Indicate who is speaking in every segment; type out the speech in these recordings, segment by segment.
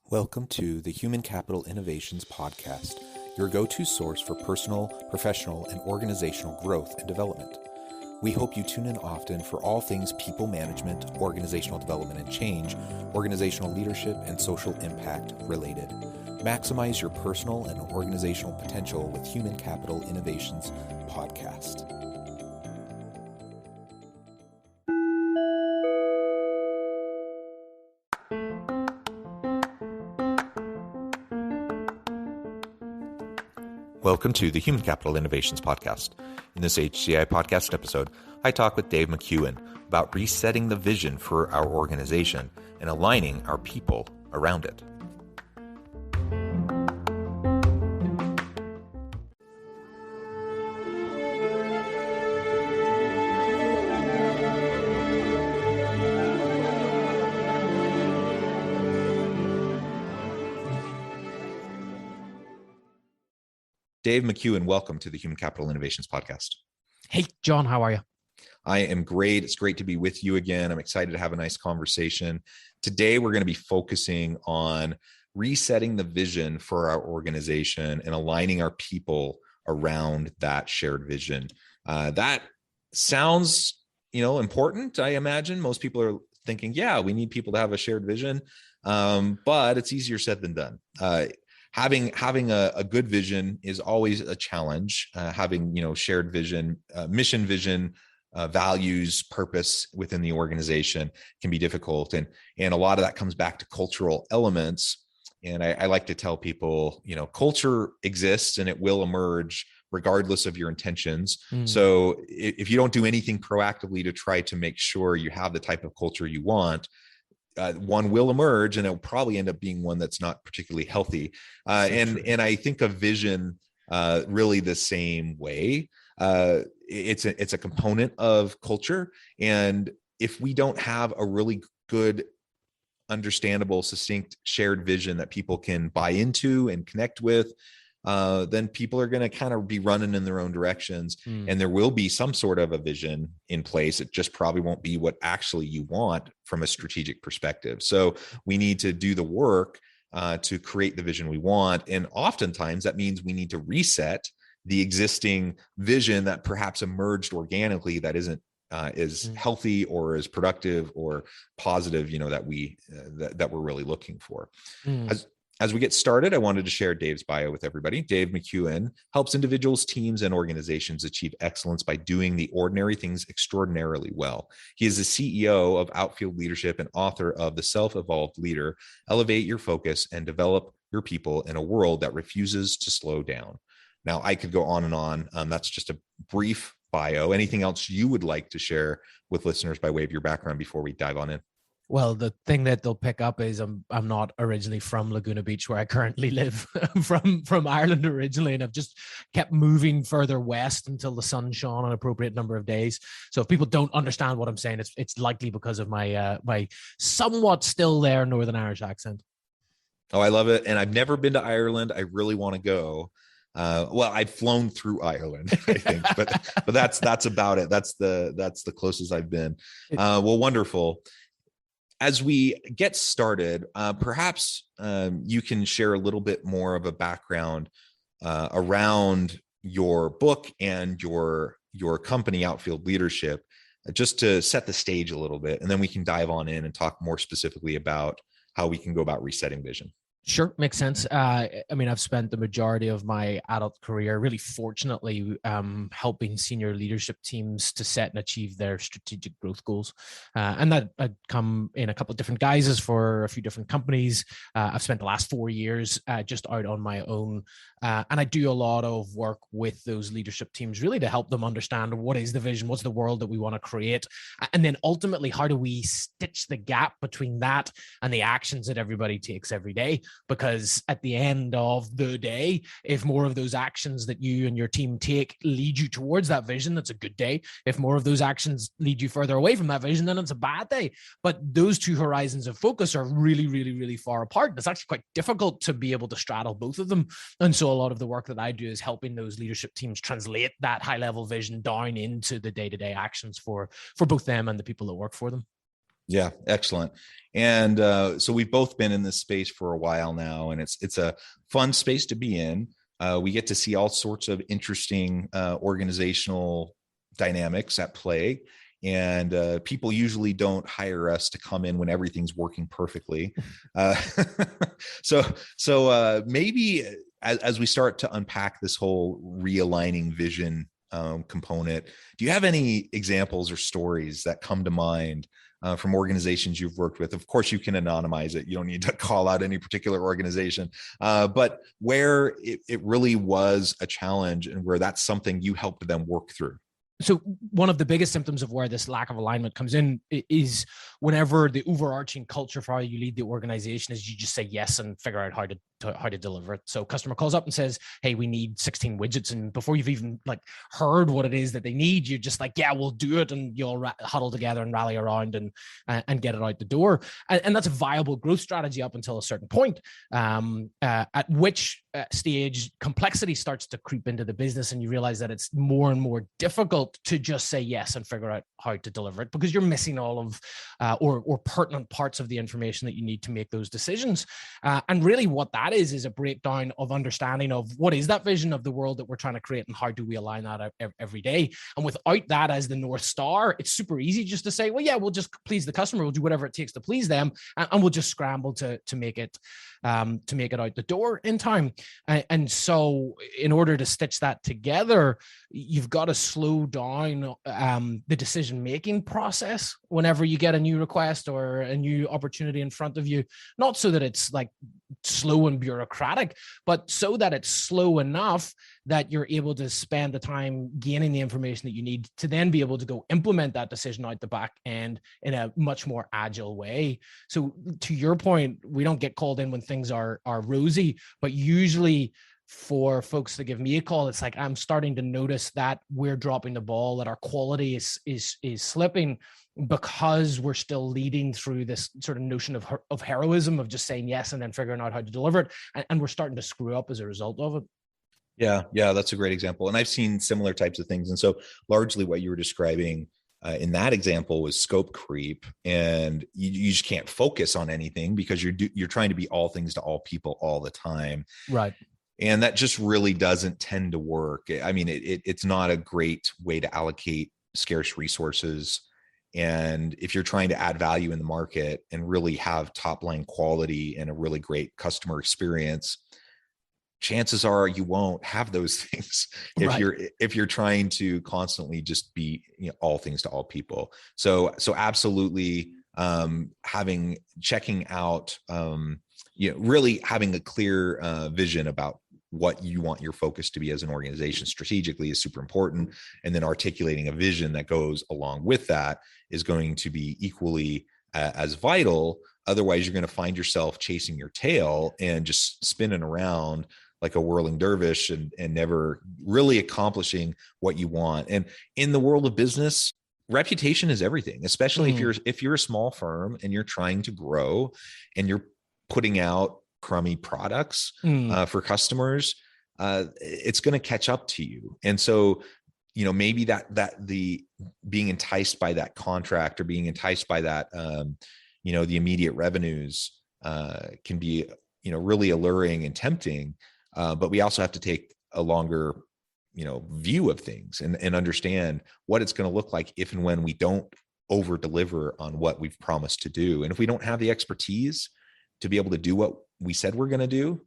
Speaker 1: Welcome to the Human Capital Innovations Podcast, your go-to source for personal, professional, and organizational growth and development. We hope you tune in often for all things people management, organizational development and change, organizational leadership, and social impact related. Maximize your personal and organizational potential with Human Capital Innovations Podcast. Welcome to the Human Capital Innovations Podcast. In this HCI podcast episode, I talk with Dave McEwen about resetting the vision for our organization and aligning our people around it. Dave McEwen, welcome to the Human Capital Innovations Podcast.
Speaker 2: Hey, John, how are you?
Speaker 1: I am great. It's great to be with you again. I'm excited to have a nice conversation. Today, we're going to be focusing on resetting the vision for our organization and aligning our people around that shared vision. That sounds, important. I imagine most people are thinking, yeah, we need people to have a shared vision, but it's easier said than done. Having a good vision is always a challenge. Having shared vision, mission vision, values, purpose within the organization can be difficult, and a lot of that comes back to cultural elements. And I like to tell people, culture exists and it will emerge regardless of your intentions. So if you don't do anything proactively to try to make sure you have the type of culture you want, one will emerge, and it'll probably end up being one that's not particularly healthy. And I think of vision really the same way. It's a component of culture, and if we don't have a really good, understandable, succinct, shared vision that people can buy into and connect with, then people are going to kind of be running in their own directions, and there will be some sort of a vision in place. It just probably won't be what actually you want from a strategic perspective. So we need to do the work to create the vision we want. And oftentimes that means we need to reset the existing vision that perhaps emerged organically that isn't is healthy or is productive or positive, that we're really looking for. As we get started, I wanted to share Dave's bio with everybody. Dave McEwen helps individuals, teams, and organizations achieve excellence by doing the ordinary things extraordinarily well. He is the CEO of Outfield Leadership and author of The Self-Evolved Leader, Elevate Your Focus and Develop Your People in a World That Refuses to Slow Down. Now, I could go on and on. That's just a brief bio. Anything else you would like to share with listeners by way of your background before we dive on in?
Speaker 2: Well, the thing that they'll pick up is I'm not originally from Laguna Beach, where I currently live. from Ireland originally, and I've just kept moving further west until the sun shone an appropriate number of days. So if people don't understand what I'm saying, it's likely because of my my somewhat still there Northern Irish accent.
Speaker 1: Oh, I love it, and I've never been to Ireland. I really want to go. Well, I've flown through Ireland, I think, but that's about it. That's the closest I've been. Well, wonderful. As we get started, perhaps you can share a little bit more of a background around your book and your company, Outfield Leadership, just to set the stage a little bit, and then we can dive on in and talk more specifically about how we can go about resetting vision.
Speaker 2: Sure, makes sense. I've spent the majority of my adult career really fortunately helping senior leadership teams to set and achieve their strategic growth goals. And that had come in a couple of different guises for a few different companies. I've spent the last 4 years just out on my own. And I do a lot of work with those leadership teams really to help them understand what is the vision, what's the world that we want to create, and then ultimately how do we stitch the gap between that and the actions that everybody takes every day. Because at the end of the day, if more of those actions that you and your team take lead you towards that vision, that's a good day. If more of those actions lead you further away from that vision, then it's a bad day. But those two horizons of focus are really, really, really far apart. It's actually quite difficult to be able to straddle both of them. And so a lot of the work that I do is helping those leadership teams translate that high level vision down into the day-to-day actions for both them and the people that work for them.
Speaker 1: Yeah, excellent. And so we've both been in this space for a while now, and it's a fun space to be in. We get to see all sorts of interesting organizational dynamics at play, and people usually don't hire us to come in when everything's working perfectly. Uh, so maybe as we start to unpack this whole realigning vision component, do you have any examples or stories that come to mind from organizations you've worked with? Of course, you can anonymize it. You don't need to call out any particular organization, but where it really was a challenge and where that's something you helped them work through.
Speaker 2: So one of the biggest symptoms of where this lack of alignment comes in is whenever the overarching culture for how you lead the organization is you just say yes and figure out how to deliver it. So customer calls up and says, hey, we need 16 widgets. And before you've even like heard what it is that they need, you're just like, yeah, we'll do it. And you'll huddle together and rally around and get it out the door. And that's a viable growth strategy up until a certain point, at which stage complexity starts to creep into the business. And you realize that it's more and more difficult to just say yes and figure out how to deliver it because you're missing all of or pertinent parts of the information that you need to make those decisions. And really what that is a breakdown of understanding of what is that vision of the world that we're trying to create and how do we align that every day. And without that as the North Star, it's super easy just to say, well, yeah, we'll just please the customer. We'll do whatever it takes to please them. And we'll just scramble to make it out the door in time. And so in order to stitch that together, you've got to slow down the decision-making process whenever you get a new request or a new opportunity in front of you, not so that it's like slow and bureaucratic, but so that it's slow enough that you're able to spend the time gaining the information that you need to then be able to go implement that decision out the back end in a much more agile way. So to your point, we don't get called in when things are rosy, but usually for folks that give me a call, it's like I'm starting to notice that we're dropping the ball, that our quality is slipping because we're still leading through this sort of notion of heroism of just saying yes and then figuring out how to deliver it, and we're starting to screw up as a result of it.
Speaker 1: Yeah, that's a great example, and I've seen similar types of things. And so, largely, what you were describing in that example was scope creep, and you just can't focus on anything because you're trying to be all things to all people all the time.
Speaker 2: Right.
Speaker 1: And that just really doesn't tend to work. I mean, it's not a great way to allocate scarce resources. And if you're trying to add value in the market and really have top line quality and a really great customer experience, chances are you won't have those things if you're trying to constantly just be all things to all people. So absolutely, checking out, really having a clear vision about what you want your focus to be as an organization strategically is super important. And then articulating a vision that goes along with that is going to be equally as vital. Otherwise, you're going to find yourself chasing your tail and just spinning around like a whirling dervish and never really accomplishing what you want. And in the world of business, reputation is everything, especially if you're a small firm and you're trying to grow and you're putting out crummy products for customers, it's going to catch up to you. And so, maybe that the being enticed by that contract or being enticed by that, the immediate revenues can be, really alluring and tempting. But we also have to take a longer, view of things and understand what it's going to look like if and when we don't over deliver on what we've promised to do. And if we don't have the expertise to be able to do what we said we're going to do,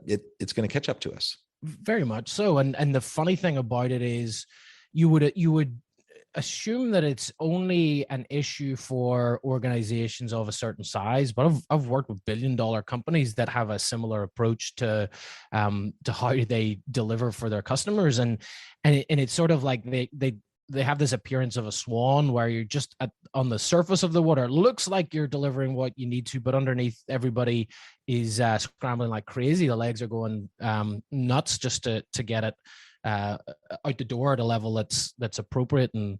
Speaker 1: it's going to catch up to us.
Speaker 2: Very much so. And the funny thing about it is you would assume that it's only an issue for organizations of a certain size, but I've worked with billion-dollar companies that have a similar approach to how they deliver for their customers, and it's sort of like they have this appearance of a swan where you're just on the surface of the water. It looks like you're delivering what you need to, but underneath everybody is scrambling like crazy. The legs are going nuts just to get it out the door at a level that's appropriate and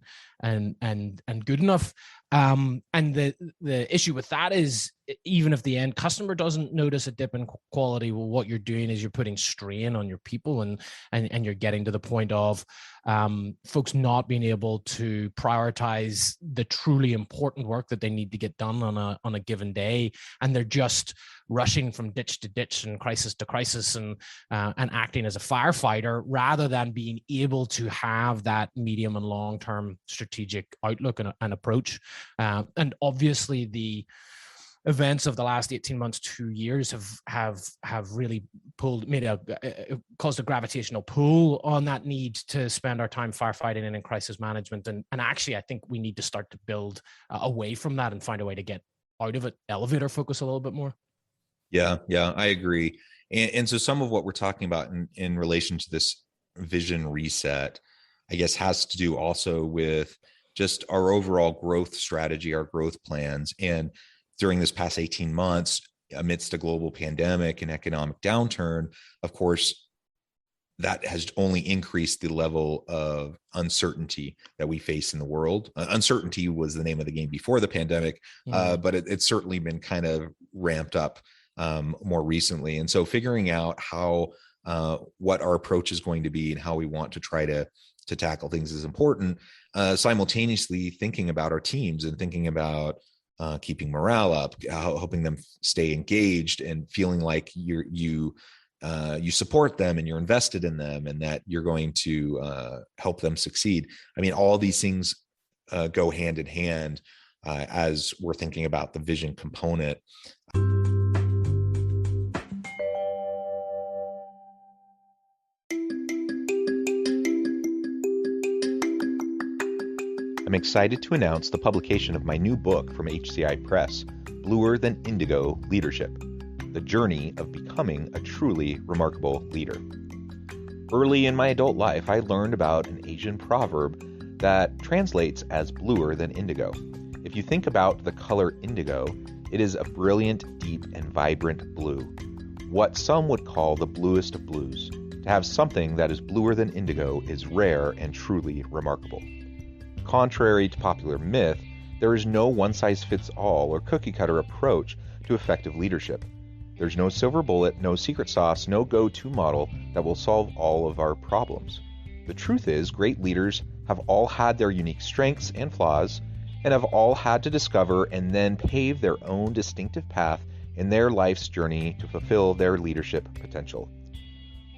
Speaker 2: good enough. And the issue with that is, even if the end customer doesn't notice a dip in quality, well, what you're doing is you're putting strain on your people, and you're getting to the point of folks not being able to prioritize the truly important work that they need to get done on a given day, and they're just rushing from ditch to ditch and crisis to crisis, and acting as a firefighter rather than being able to have that medium and long term strategic outlook and approach. And obviously the events of the last 18 months, 2 years have really caused a gravitational pull on that need to spend our time firefighting and in crisis management. And actually, I think we need to start to build away from that and find a way to get out of it, elevate our focus a little bit more.
Speaker 1: Yeah, I agree. And so some of what we're talking about in relation to this vision reset, I guess, has to do also with just our overall growth strategy, our growth plans. And during this past 18 months, amidst a global pandemic and economic downturn, of course, that has only increased the level of uncertainty that we face in the world. Uncertainty was the name of the game before the pandemic, but it's certainly been kind of ramped up more recently. And so figuring out how what our approach is going to be and how we want to try to tackle things is important. Simultaneously thinking about our teams and thinking about keeping morale up, helping them stay engaged and feeling like you support them and you're invested in them and that you're going to help them succeed. I mean, all these things go hand in hand as we're thinking about the vision component. I'm excited to announce the publication of my new book from HCI Press, Bluer Than Indigo Leadership: The Journey of Becoming a Truly Remarkable Leader. Early in my adult life, I learned about an Asian proverb that translates as bluer than indigo. If you think about the color indigo, it is a brilliant, deep, and vibrant blue, what some would call the bluest of blues. To have something that is bluer than indigo is rare and truly remarkable. Contrary to popular myth, there is no one-size-fits-all or cookie-cutter approach to effective leadership. There's no silver bullet, no secret sauce, no go-to model that will solve all of our problems. The truth is, great leaders have all had their unique strengths and flaws, and have all had to discover and then pave their own distinctive path in their life's journey to fulfill their leadership potential.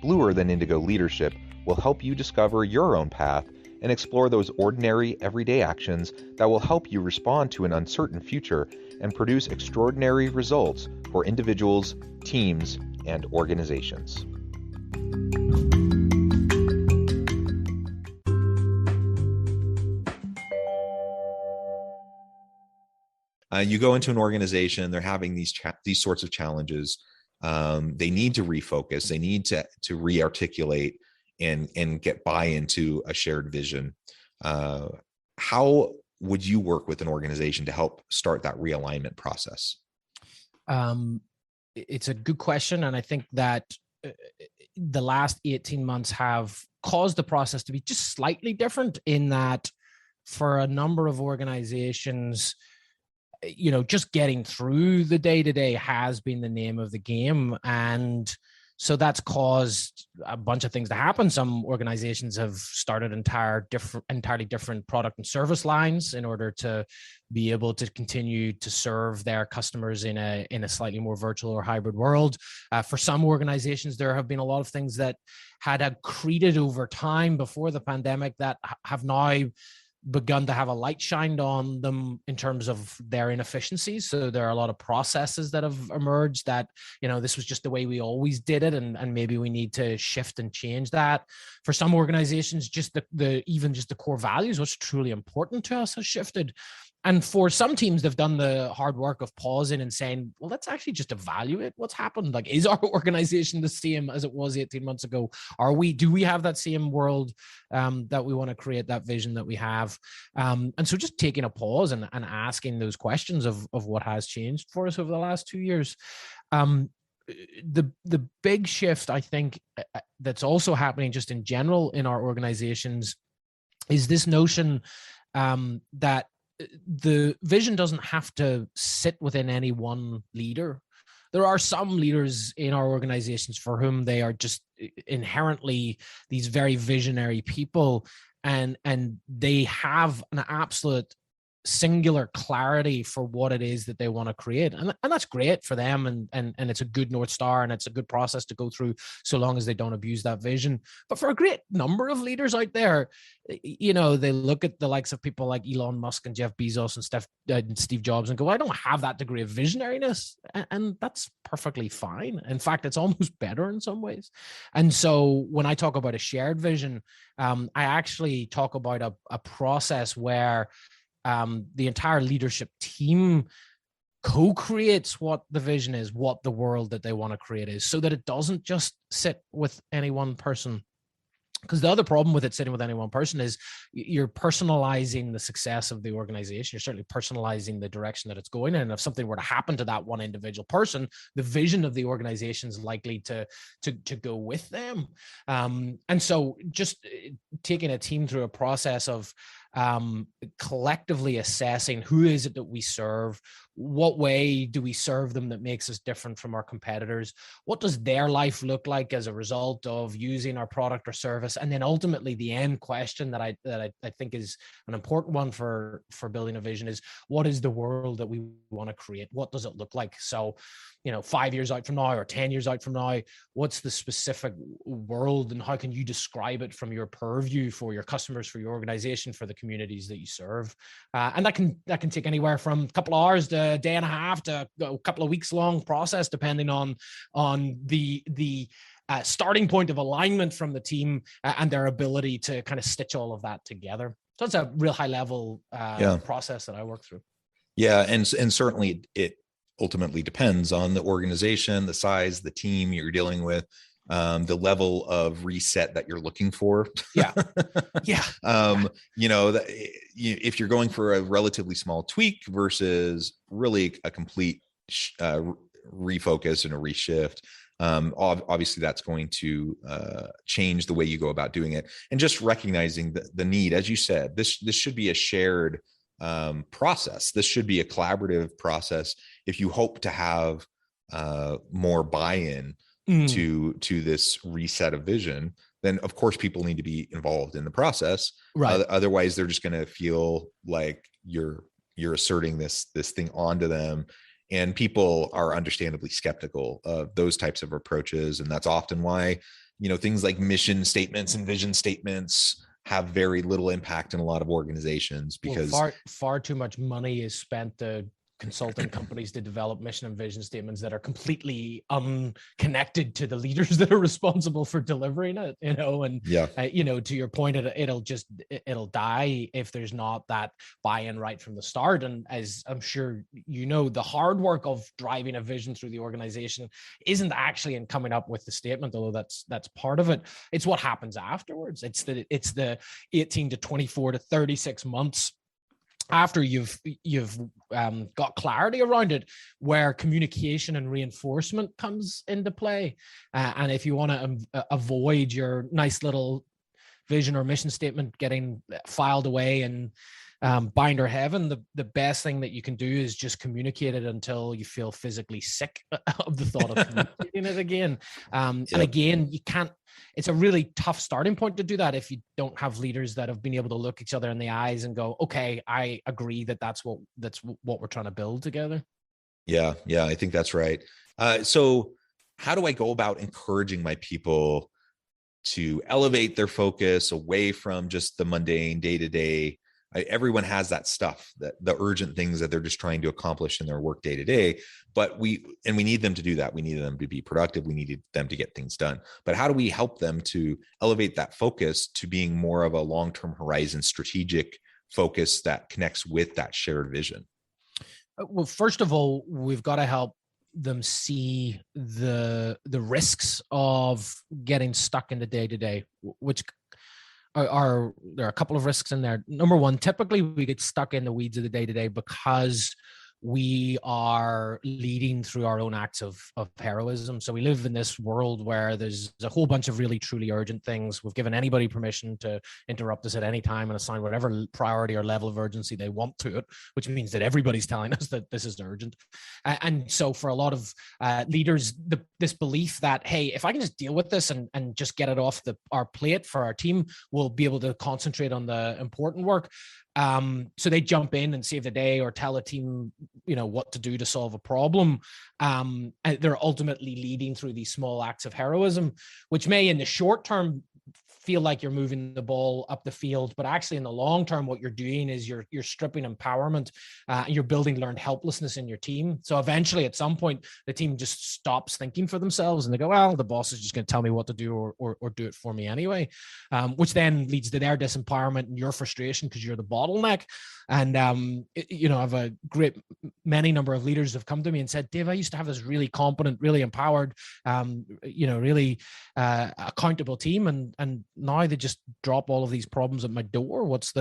Speaker 1: Bluer Than Indigo Leadership will help you discover your own path and explore those ordinary, everyday actions that will help you respond to an uncertain future and produce extraordinary results for individuals, teams, and organizations. You go into an organization, they're having these sorts of challenges. They need to refocus. They need to re-articulate and get buy-in to a shared vision. How would you work with an organization to help start that realignment process?
Speaker 2: It's a good question. And I think that the last 18 months have caused the process to be just slightly different in that for a number of organizations, just getting through the day-to-day has been the name of the game. And so that's caused a bunch of things to happen. Some organizations have started entirely different product and service lines in order to be able to continue to serve their customers in a slightly more virtual or hybrid world. For some organizations, there have been a lot of things that had accreted over time before the pandemic that have now begun to have a light shined on them in terms of their inefficiencies. So there are a lot of processes that have emerged that, this was just the way we always did it. And maybe we need to shift and change that. For some organizations, just the core values, what's truly important to us, has shifted. And for some teams, they've done the hard work of pausing and saying, well, let's actually just evaluate what's happened. Like, is our organization the same as it was 18 months ago? Do we have that same world that we want to create, that vision that we have? And so just taking a pause and asking those questions of what has changed for us over the last 2 years. The big shift, I think, that's also happening just in general in our organizations is this notion that the vision doesn't have to sit within any one leader. There are some leaders in our organizations for whom they are just inherently these very visionary people, and they have an absolute singular clarity for what it is that they want to create, and that's great for them, and it's a good North Star, and it's a good process to go through, so long as they don't abuse that vision. But for a great number of leaders out there, they look at the likes of people like Elon Musk and Jeff Bezos and Steve Jobs and go, I don't have that degree of visionariness, and that's perfectly fine. In fact, it's almost better in some ways. And so when I talk about a shared vision, I actually talk about a process where the entire leadership team co-creates what the vision is, what the world that they want to create is, so that it doesn't just sit with any one person. Because the other problem with it sitting with any one person is you're personalizing the success of the organization. You're certainly personalizing the direction that it's going in. And if something were to happen to that one individual person, the vision of the organization is likely to go with them. And so just taking a team through a process of collectively assessing who is it that we serve, what way do we serve them that makes us different from our competitors, what does their life look like as a result of using our product or service, and then ultimately the end question that I think is an important one for building a vision is, what is the world that we want to create? What does it look like? So 5 years out from now or 10 years out from now, what's the specific world, and how can you describe it from your purview for your customers, for your organization, for the communities that you serve? And that can take anywhere from a couple of hours to a day and a half to a couple of weeks long process, depending on the starting point of alignment from the team and their ability to kind of stitch all of that together. So it's a real high level process that I work through.
Speaker 1: Yeah, and certainly it ultimately depends on the organization, the size, the team you're dealing with, the level of reset that you're looking for.
Speaker 2: Yeah.
Speaker 1: If you're going for a relatively small tweak versus really a complete refocus and a reshift, obviously that's going to change the way you go about doing it. And just recognizing the need, as you said, this should be a shared process. This should be a collaborative process. If you hope to have more buy-in to this reset of vision, then of course people need to be involved in the process. Right. Otherwise, they're just going to feel like you're asserting this thing onto them. And people are understandably skeptical of those types of approaches. And that's often why, things like mission statements and vision statements have very little impact in a lot of organizations, because
Speaker 2: far too much money is spent to consulting companies to develop mission and vision statements that are completely unconnected to the leaders that are responsible for delivering it, to your point, it'll die if there's not that buy-in right from the start. And as I'm sure the hard work of driving a vision through the organization isn't actually in coming up with the statement, although that's part of it. It's what happens afterwards. It's the 18 to 24 to 36 months after you've got clarity around it, where communication and reinforcement comes into play. And if you want to avoid your nice little vision or mission statement getting filed away and binder heaven, the best thing that you can do is just communicate it until you feel physically sick of the thought of communicating it again. And again, you can't. It's a really tough starting point to do that if you don't have leaders that have been able to look each other in the eyes and go, okay, I agree that's what we're trying to build together.
Speaker 1: Yeah, I think that's right. So how do I go about encouraging my people to elevate their focus away from just the mundane day-to-day? Everyone has that stuff, that the urgent things that they're just trying to accomplish in their work day to day, but we need them to do that. We need them to be productive. We need them to get things done. But how do we help them to elevate that focus to being more of a long-term horizon strategic focus that connects with that shared vision?
Speaker 2: Well, first of all, we've got to help them see the risks of getting stuck in the day-to-day, which there are a couple of risks in there. Number one, typically we get stuck in the weeds of the day-to-day because we are leading through our own acts of heroism. So we live in this world where there's a whole bunch of really truly urgent things. We've given anybody permission to interrupt us at any time and assign whatever priority or level of urgency they want to it, which means that everybody's telling us that this is urgent. And so for a lot of leaders, this belief that, hey, if I can just deal with this and just get it off our plate for our team, we'll be able to concentrate on the important work. So they jump in and save the day or tell a team, what to do to solve a problem. And they're ultimately leading through these small acts of heroism, which may in the short term feel like you're moving the ball up the field, but actually in the long term, what you're doing is you're stripping empowerment, and you're building learned helplessness in your team. So eventually at some point, the team just stops thinking for themselves and they go, well, the boss is just going to tell me what to do or do it for me anyway, which then leads to their disempowerment and your frustration because you're the bottleneck. And, I have a many number of leaders have come to me and said, Dave, I used to have this really competent, really empowered, really accountable team. And now they just drop all of these problems at my door. What's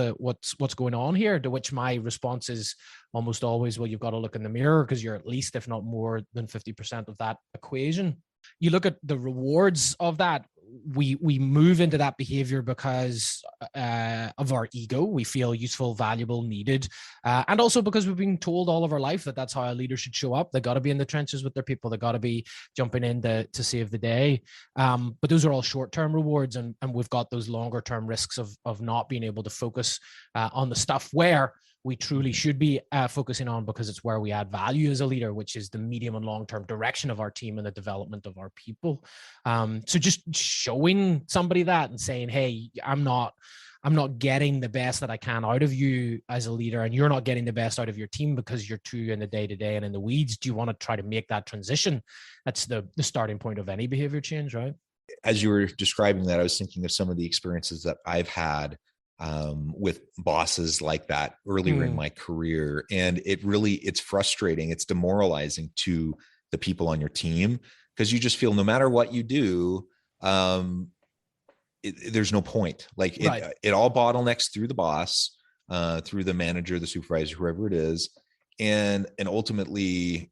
Speaker 2: going on here? To which my response is almost always, well, you've got to look in the mirror because you're at least, if not more than 50% of that equation. You look at the rewards of that. We move into that behavior because of our ego. We feel useful, valuable, needed, and also because we've been told all of our life that that's how a leader should show up. They got to be in the trenches with their people. They got to be jumping in to save the day. But those are all short-term rewards, and we've got those longer-term risks of not being able to focus on the stuff where we truly should be focusing on, because it's where we add value as a leader, which is the medium and long-term direction of our team and the development of our people. So just showing somebody that and saying, hey, I'm not getting the best that I can out of you as a leader, and you're not getting the best out of your team because you're too in the day-to-day and in the weeds. Do you want to try to make that transition? That's the starting point of any behavior change, right?
Speaker 1: As you were describing that, I was thinking of some of the experiences that I've had with bosses like that earlier in my career. And it's frustrating. It's demoralizing to the people on your team, because you just feel no matter what you do, there's no point. Like it all bottlenecks through the boss, through the manager, the supervisor, whoever it is. And ultimately,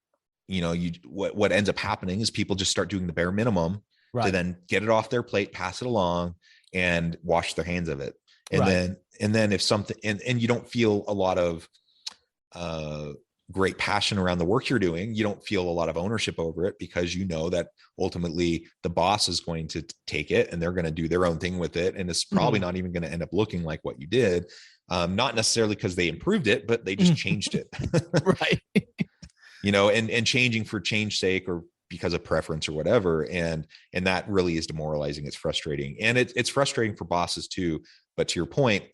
Speaker 1: what ends up happening is people just start doing the bare minimum to then get it off their plate, pass it along, and wash their hands of it. And then if something, and you don't feel a lot of great passion around the work you're doing, you don't feel a lot of ownership over it, because you know that ultimately the boss is going to take it and they're going to do their own thing with it. And it's probably not even going to end up looking like what you did. Not necessarily because they improved it, but they just changed it.
Speaker 2: Right.
Speaker 1: And changing for change's sake, or because of preference or whatever. And that really is demoralizing. It's frustrating. And it's frustrating for bosses too. But to your point,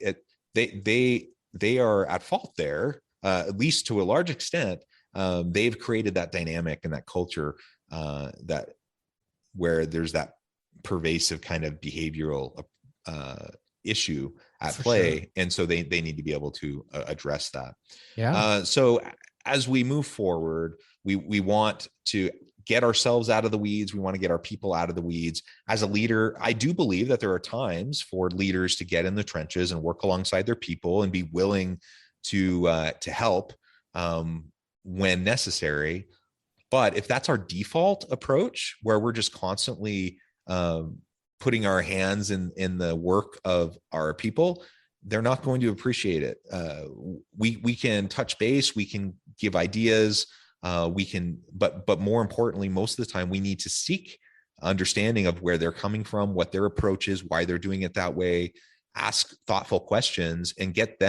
Speaker 1: they are at fault there, at least to a large extent. They've created that dynamic and that culture that where there's that pervasive kind of behavioral issue at play. Sure. And so they need to be able to address that. Yeah. So as we move forward, we want to get ourselves out of the weeds. We want to get our people out of the weeds. As a leader, I do believe that there are times for leaders to get in the trenches and work alongside their people and be willing to help when necessary. But if that's our default approach, where we're just constantly putting our hands in the work of our people, they're not going to appreciate it. We can touch base, we can give ideas, but more importantly, most of the time we need to seek understanding of where they're coming from, what their approach is, why they're doing it that way, ask thoughtful questions, and get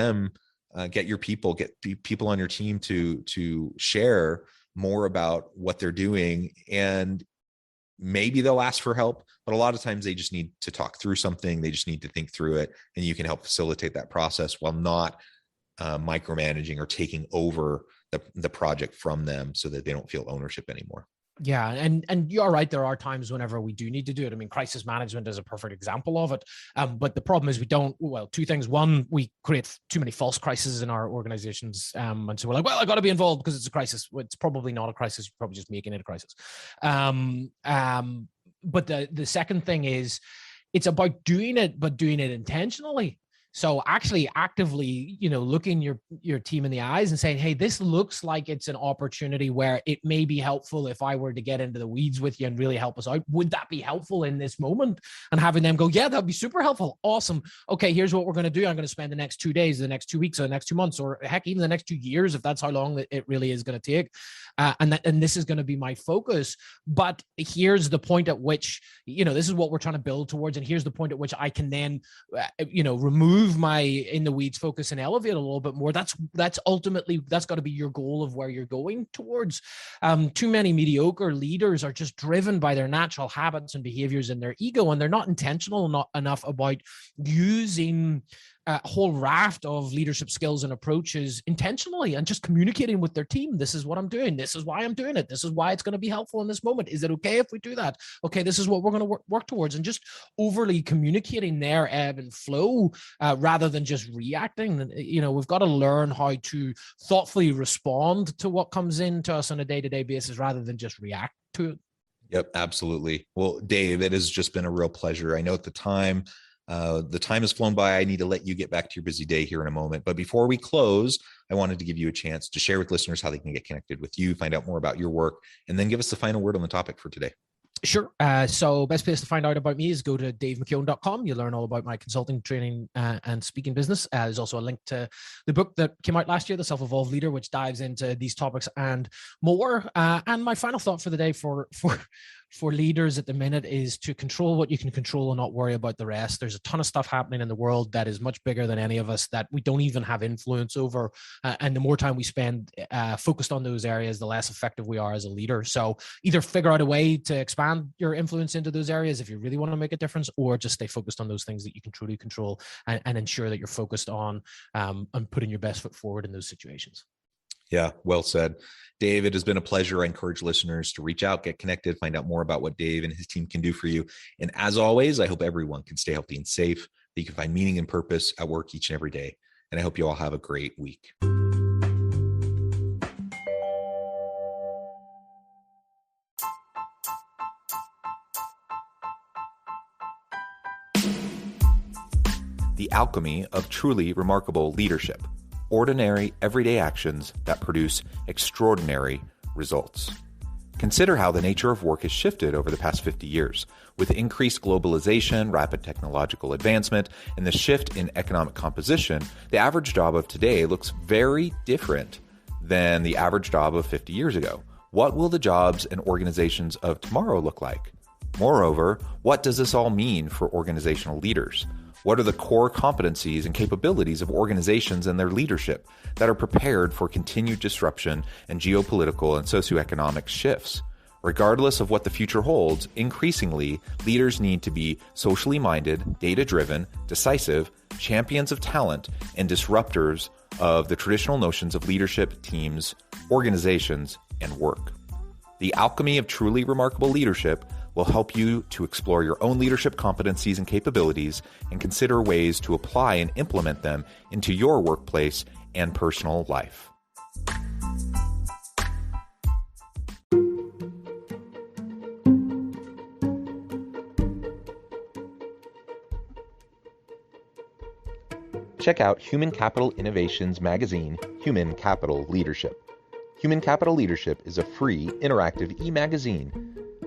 Speaker 1: your people, get people on your team to share more about what they're doing. And maybe they'll ask for help, but a lot of times they just need to talk through something. They just need to think through it, and you can help facilitate that process while not micromanaging or taking over the project from them, so that they don't feel ownership anymore.
Speaker 2: Yeah. And you're right. There are times whenever we do need to do it. I mean, crisis management is a perfect example of it. But the problem is two things. One, we create too many false crises in our organizations. And so we're like, well, I got to be involved because it's a crisis. Well, it's probably not a crisis. You're probably just making it a crisis. But the second thing is, it's about doing it, but doing it intentionally. So actually actively, looking your team in the eyes and saying, hey, this looks like it's an opportunity where it may be helpful if I were to get into the weeds with you and really help us out. Would that be helpful in this moment? And having them go, yeah, that'd be super helpful. Awesome. Okay, here's what we're going to do. I'm going to spend the next 2 days, the next 2 weeks, or the next 2 months, or heck, even the next 2 years, if that's how long it really is going to take. And this is going to be my focus. But here's the point at which, this is what we're trying to build towards. And here's the point at which I can then, remove my in the weeds focus and elevate a little bit more. That's ultimately, that's got to be your goal of where you're going towards. Too many mediocre leaders are just driven by their natural habits and behaviors and their ego, and they're not intentional not enough about using a whole raft of leadership skills and approaches intentionally and just communicating with their team. This is what I'm doing. This is why I'm doing it. This is why it's going to be helpful in this moment. Is it okay if we do that? Okay, this is what we're going to work towards, and just overly communicating their ebb and flow rather than just reacting. We've got to learn how to thoughtfully respond to what comes into us on a day-to-day basis rather than just react to it.
Speaker 1: Yep, absolutely. Well, Dave, it has just been a real pleasure. I know at the time has flown by. I need to let you get back to your busy day here in a moment. But before we close, I wanted to give you a chance to share with listeners how they can get connected with you, find out more about your work, and then give us the final word on the topic for today.
Speaker 2: Sure. So best place to find out about me is go to davemckeown.com. You'll learn all about my consulting, training, and speaking business. There's also a link to the book that came out last year, The Self-Evolved Leader, which dives into these topics and more. And my final thought for the day for leaders at the minute is to control what you can control and not worry about the rest. There's a ton of stuff happening in the world that is much bigger than any of us that we don't even have influence over. And the more time we spend focused on those areas, the less effective we are as a leader. So either figure out a way to expand your influence into those areas if you really want to make a difference, or just stay focused on those things that you can truly control and ensure that you're focused on putting your best foot forward in those situations.
Speaker 1: Yeah, well said. Dave, it has been a pleasure. I encourage listeners to reach out, get connected, find out more about what Dave and his team can do for you. And as always, I hope everyone can stay healthy and safe, that you can find meaning and purpose at work each and every day. And I hope you all have a great week. The alchemy of truly remarkable leadership. Ordinary, everyday actions that produce extraordinary results. Consider how the nature of work has shifted over the past 50 years. With increased globalization, rapid technological advancement, and the shift in economic composition, the average job of today looks very different than the average job of 50 years ago. What will the jobs and organizations of tomorrow look like? Moreover, what does this all mean for organizational leaders? What are the core competencies and capabilities of organizations and their leadership that are prepared for continued disruption and geopolitical and socioeconomic shifts? Regardless of what the future holds, increasingly, leaders need to be socially minded, data-driven, decisive, champions of talent, and disruptors of the traditional notions of leadership, teams, organizations, and work. The alchemy of truly remarkable leadership will help you to explore your own leadership competencies and capabilities and consider ways to apply and implement them into your workplace and personal life. Check out Human Capital Innovations magazine, Human Capital Leadership. Human Capital Leadership is a free, interactive e-magazine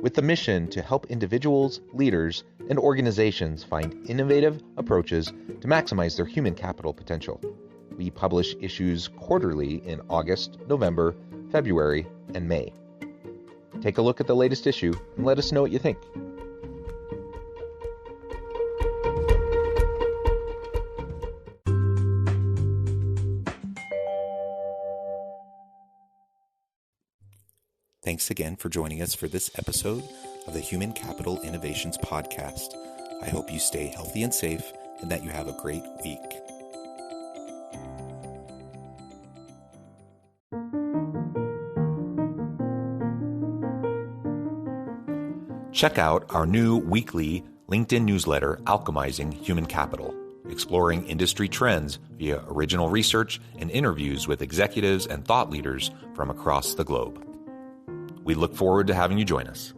Speaker 1: with the mission to help individuals, leaders, and organizations find innovative approaches to maximize their human capital potential. We publish issues quarterly in August, November, February, and May. Take a look at the latest issue and let us know what you think. Thanks again for joining us for this episode of the Human Capital Innovations Podcast. I hope you stay healthy and safe and that you have a great week. Check out our new weekly LinkedIn newsletter, Alchemizing Human Capital, exploring industry trends via original research and interviews with executives and thought leaders from across the globe. We look forward to having you join us.